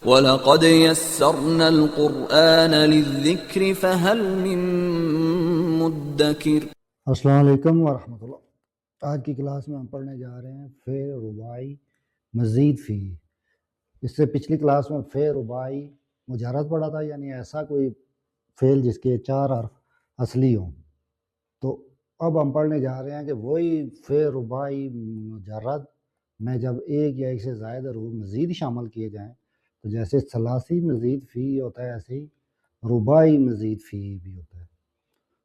وَلَقَدْ يَسَّرْنَا الْقُرْآنَ لِلذِّكْرِ فَهَلْ مِن مُدَّكِرٍ۔ السلام علیکم ورحمۃ اللہ۔ آج کی کلاس میں ہم پڑھنے جا رہے ہیں فعل رباعی مزید فی۔ اس سے پچھلی کلاس میں فعل رباعی مجرد پڑھا تھا، یعنی ایسا کوئی فعل جس کے 4 حرف اصلی ہوں۔ تو اب ہم پڑھنے جا رہے ہیں کہ وہی فعل رباعی مجرد میں جب ایک یا ایک سے زائد حروف مزید شامل کیے جائیں تو جیسے ثلاثی مزید فی ہوتا ہے، ایسے ہی رباعی مزید فی بھی ہوتا ہے۔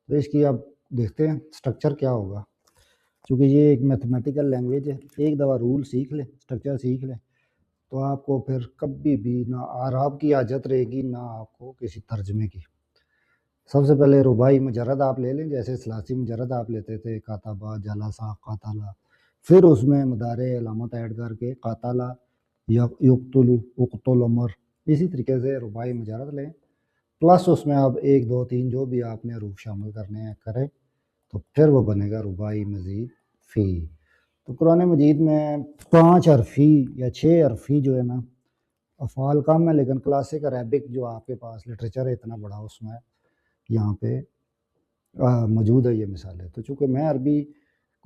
تو اس کی اب دیکھتے ہیں سٹرکچر کیا ہوگا۔ چونکہ یہ ایک میتھمیٹیکل لینگویج ہے، ایک دفعہ رول سیکھ لیں، سٹرکچر سیکھ لیں تو آپ کو پھر کبھی بھی نہ اعراب کی حاجت رہے گی نہ آپ کو کسی ترجمے کی۔ سب سے پہلے رباعی مجرد آپ لے لیں، جیسے ثلاثی مجرد آپ لیتے تھے کاتبہ، جلسہ، قاتلہ، پھر اس میں مضارع علامت ایڈ کر کے قاتلہ، یقتل، اقتل، عمر، اسی طریقے سے رباعی مجرد لیں، پلس اس میں اب 1 2 3 جو بھی آپ نے حروف شامل کرنے ہیں کریں، تو پھر وہ بنے گا رباعی مزید فی۔ تو قرآن مجید میں 5 حرفی یا 6 حرفی جو ہے نا افعال کم ہے، لیکن کلاسک عربک جو آپ کے پاس لٹریچر ہے اتنا بڑا، اس میں یہاں پہ موجود ہے یہ مثالیں۔ تو چونکہ میں عربی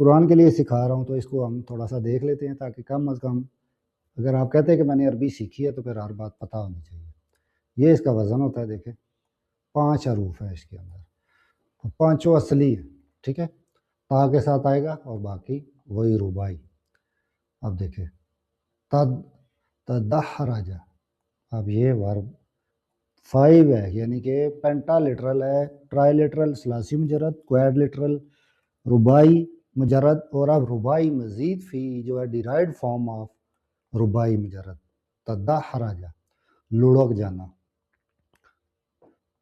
قرآن کے لیے سکھا رہا ہوں تو اس کو ہم تھوڑا سا دیکھ لیتے ہیں، تاکہ کم از کم اگر آپ کہتے ہیں کہ میں نے عربی سیکھی ہے تو پھر ہر بات پتہ ہونی چاہیے۔ یہ اس کا وزن ہوتا ہے، دیکھیں 5 حروف ہے اس کے اندر، تو 5 اصلی ہیں، ٹھیک ہے، تا کے ساتھ آئے گا اور باقی وہی رباعی۔ اب دیکھیں تدحرج، اب یہ ورب 5 ہے، یعنی کہ پینٹا لٹرل ہے، ٹرائی لٹرل ثلاثی مجرد، کویڈ لٹرل رباعی مجرد، اور اب رباعی مزید فی جو ہے ڈیرائیوڈ فارم آف رباعی مجرد۔ تدحرج لڑک جانا،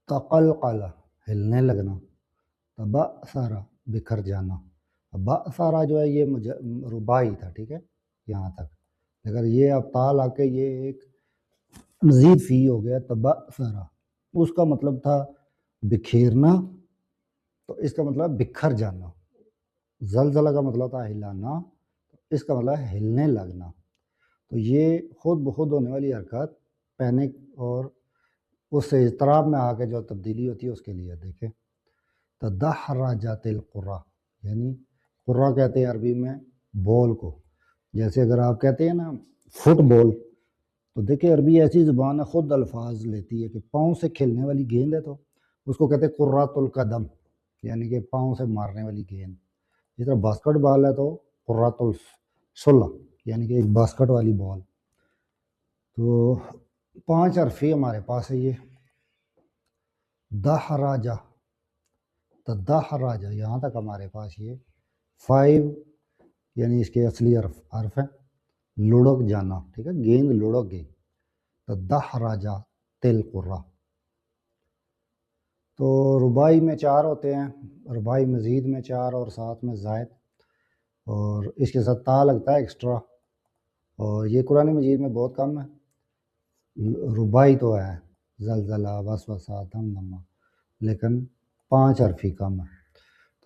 تقلقل ہلنے لگنا، تبعثر بکھر جانا۔ بعثر جو ہے یہ رباعی تھا، ٹھیک ہے یہاں تک، لیکن یہ اب تال آ کے یہ ایک مزید فی ہو گیا تبعثر، اس کا مطلب تھا بکھیرنا، تو اس کا مطلب بکھر جانا۔ زلزلہ کا مطلب تھا ہلانا، اس کا مطلب ہلنے لگنا۔ تو یہ خود بخود ہونے والی حرکت پینک اور اس سے اضطراب میں آ کے جو تبدیلی ہوتی ہے اس کے لیے دیکھیں تدحرجت القرى، یعنی قرہ کہتے ہیں عربی میں بال کو، جیسے اگر آپ کہتے ہیں نا فٹ بال، تو دیکھیں عربی ایسی زبان ہے خود الفاظ لیتی ہے کہ پاؤں سے کھیلنے والی گیند ہے تو اس کو کہتے ہیں قرۃ القدم، یعنی کہ پاؤں سے مارنے والی گیند۔ جس طرح باسکٹ بال ہے تو قرۃ الصلہ، یعنی کہ ایک باسکٹ والی بال۔ تو 5 حرفی ہمارے پاس ہے، یہ دحرجہ تدحرج، یہاں تک ہمارے پاس یہ 5 یعنی اس کے اصلی حرف ہیں، لڑک جانا، ٹھیک ہے، گیند لڑک گئی، تدحرجہ تل قرہ۔ تو رباعی میں 4 ہوتے ہیں، رباعی مزید میں 4 اور ساتھ میں زائد، اور اس کے ساتھ تا لگتا ہے ایکسٹرا، اور یہ قرآن مجید میں بہت کم ہے۔ رباعی تو ہے زلزلہ، وسوسہ، دمدمہ، لیکن 5 حرفی کم ہے۔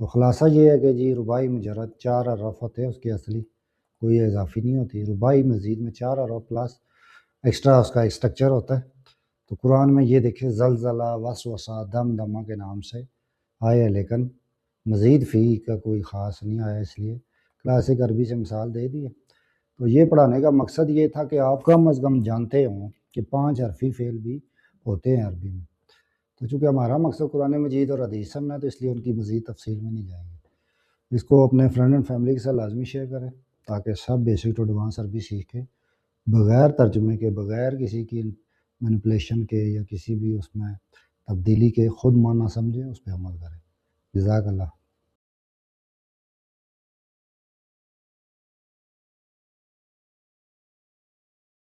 تو خلاصہ یہ ہے کہ جی رباعی مجرد 4 حرف ہوتے ہیں، اس کی اصلی کوئی اضافی نہیں ہوتی۔ رباعی مزید میں 4 حرف پلس ایکسٹرا اس کا ایک سٹرکچر ہوتا ہے۔ تو قرآن میں یہ دیکھیں زلزلہ، وسوسہ، دمدمہ کے نام سے آئے ہیں، لیکن مزید فی کا کوئی خاص نہیں آیا، اس لیے کلاسک عربی سے مثال دے دی ہے۔ تو یہ پڑھانے کا مقصد یہ تھا کہ آپ کم از کم جانتے ہوں کہ 5 حرفی فعل بھی ہوتے ہیں عربی میں۔ تو چونکہ ہمارا مقصد قرآن مجید اور حدیث سمجھنا ہے تو اس لیے ان کی مزید تفصیل میں نہیں جائیں گے۔ اس کو اپنے فرینڈ اینڈ فیملی کے ساتھ لازمی شیئر کریں تاکہ سب بیسک ٹو ایڈوانس عربی سیکھیں، بغیر ترجمے کے، بغیر کسی کی مینپولیشن کے یا کسی بھی اس میں تبدیلی کے، خود معنی سمجھیں، اس پہ عمل کریں۔ جزاک اللہ۔